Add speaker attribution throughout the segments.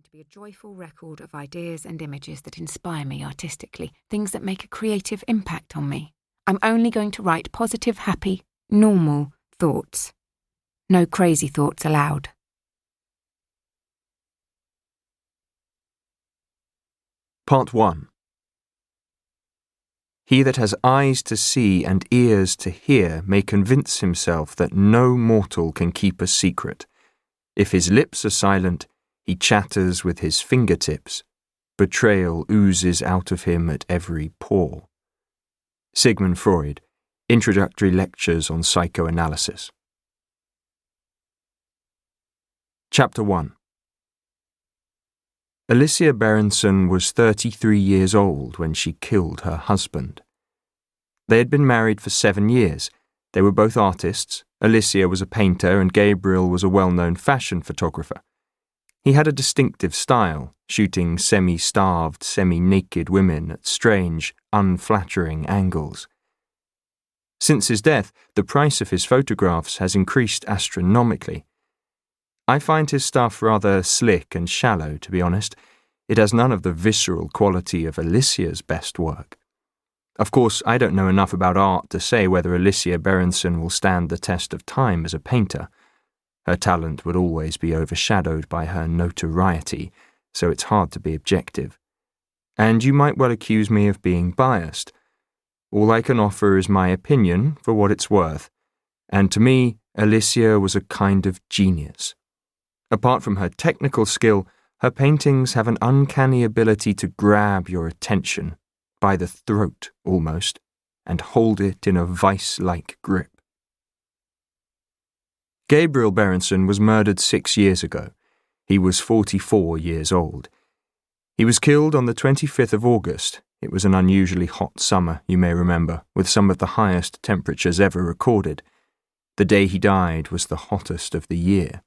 Speaker 1: to be a joyful record of ideas and images that inspire me artistically, things that make a creative impact on me. I'm only going to write positive, happy, normal thoughts. No crazy thoughts allowed.
Speaker 2: Part 1. He that has eyes to see and ears to hear may convince himself that no mortal can keep a secret. If his lips are silent, he chatters with his fingertips. Betrayal oozes out of him at every pore. Sigmund Freud, Introductory Lectures on Psychoanalysis. Chapter 1. Alicia Berenson was 33 years old when she killed her husband. They had been married for 7 years. They were both artists. Alicia was a painter and Gabriel was a well-known fashion photographer. He had a distinctive style, shooting semi-starved, semi-naked women at strange, unflattering angles. Since his death, the price of his photographs has increased astronomically. I find his stuff rather slick and shallow, to be honest. It has none of the visceral quality of Alicia's best work. Of course, I don't know enough about art to say whether Alicia Berenson will stand the test of time as a painter. Her talent would always be overshadowed by her notoriety, so it's hard to be objective. And you might well accuse me of being biased. All I can offer is my opinion for what it's worth, and to me, Alicia was a kind of genius. Apart from her technical skill, her paintings have an uncanny ability to grab your attention, by the throat almost, and hold it in a vice-like grip. Gabriel Berenson was murdered 6 years ago. He was 44 years old. He was killed on the 25th of August. It was an unusually hot summer, you may remember, with some of the highest temperatures ever recorded. The day he died was the hottest of the year.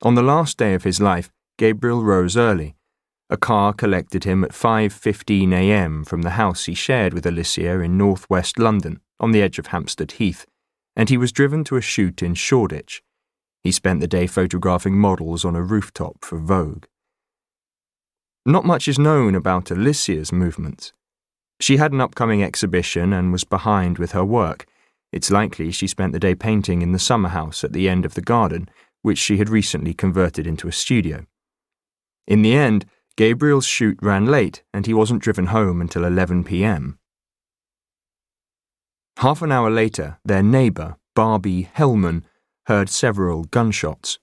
Speaker 2: On the last day of his life, Gabriel rose early. A car collected him at 5:15 a.m. from the house he shared with Alicia in northwest London, on the edge of Hampstead Heath, and he was driven to a shoot in Shoreditch. He spent the day photographing models on a rooftop for Vogue. Not much is known about Alicia's movements. She had an upcoming exhibition and was behind with her work. It's likely she spent the day painting in the summer house at the end of the garden, which she had recently converted into a studio. In the end, Gabriel's shoot ran late and he wasn't driven home until 11 p.m. Half an hour later, their neighbour, Barbie Hellman, heard several gunshots.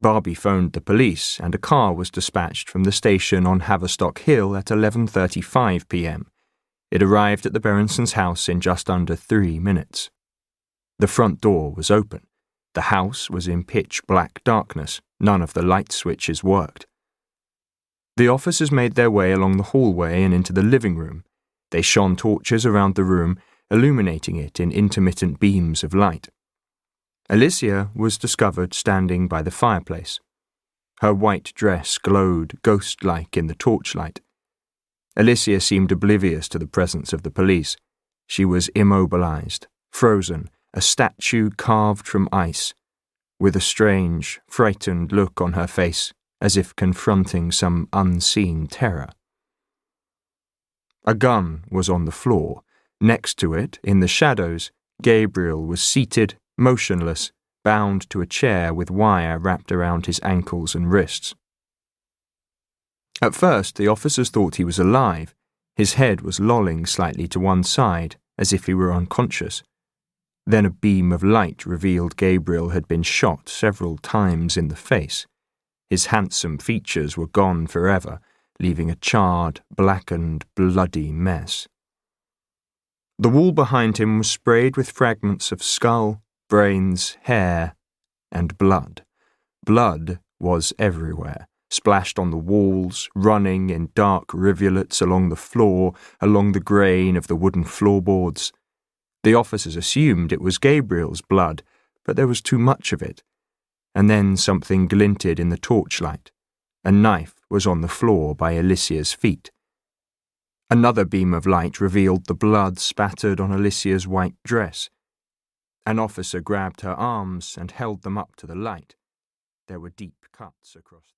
Speaker 2: Barbie phoned the police and a car was dispatched from the station on Haverstock Hill at 11:35 p.m. It arrived at the Berensons' house in just under 3 minutes. The front door was open. The house was in pitch-black darkness. None of the light switches worked. The officers made their way along the hallway and into the living room. They shone torches around the room, illuminating it in intermittent beams of light. Alicia was discovered standing by the fireplace. Her white dress glowed ghost-like in the torchlight. Alicia seemed oblivious to the presence of the police. She was immobilized, frozen, a statue carved from ice, with a strange, frightened look on her face, as if confronting some unseen terror. A gun was on the floor. Next to it, in the shadows, Gabriel was seated, motionless, bound to a chair with wire wrapped around his ankles and wrists. At first, the officers thought he was alive. His head was lolling slightly to one side, as if he were unconscious. Then a beam of light revealed Gabriel had been shot several times in the face. His handsome features were gone forever, leaving a charred, blackened, bloody mess. The wall behind him was sprayed with fragments of skull, brains, hair, and blood. Blood was everywhere, splashed on the walls, running in dark rivulets along the floor, along the grain of the wooden floorboards. The officers assumed it was Gabriel's blood, but there was too much of it. And then something glinted in the torchlight. A knife was on the floor by Alicia's feet. Another beam of light revealed the blood spattered on Alicia's white dress. An officer grabbed her arms and held them up to the light. There were deep cuts across them.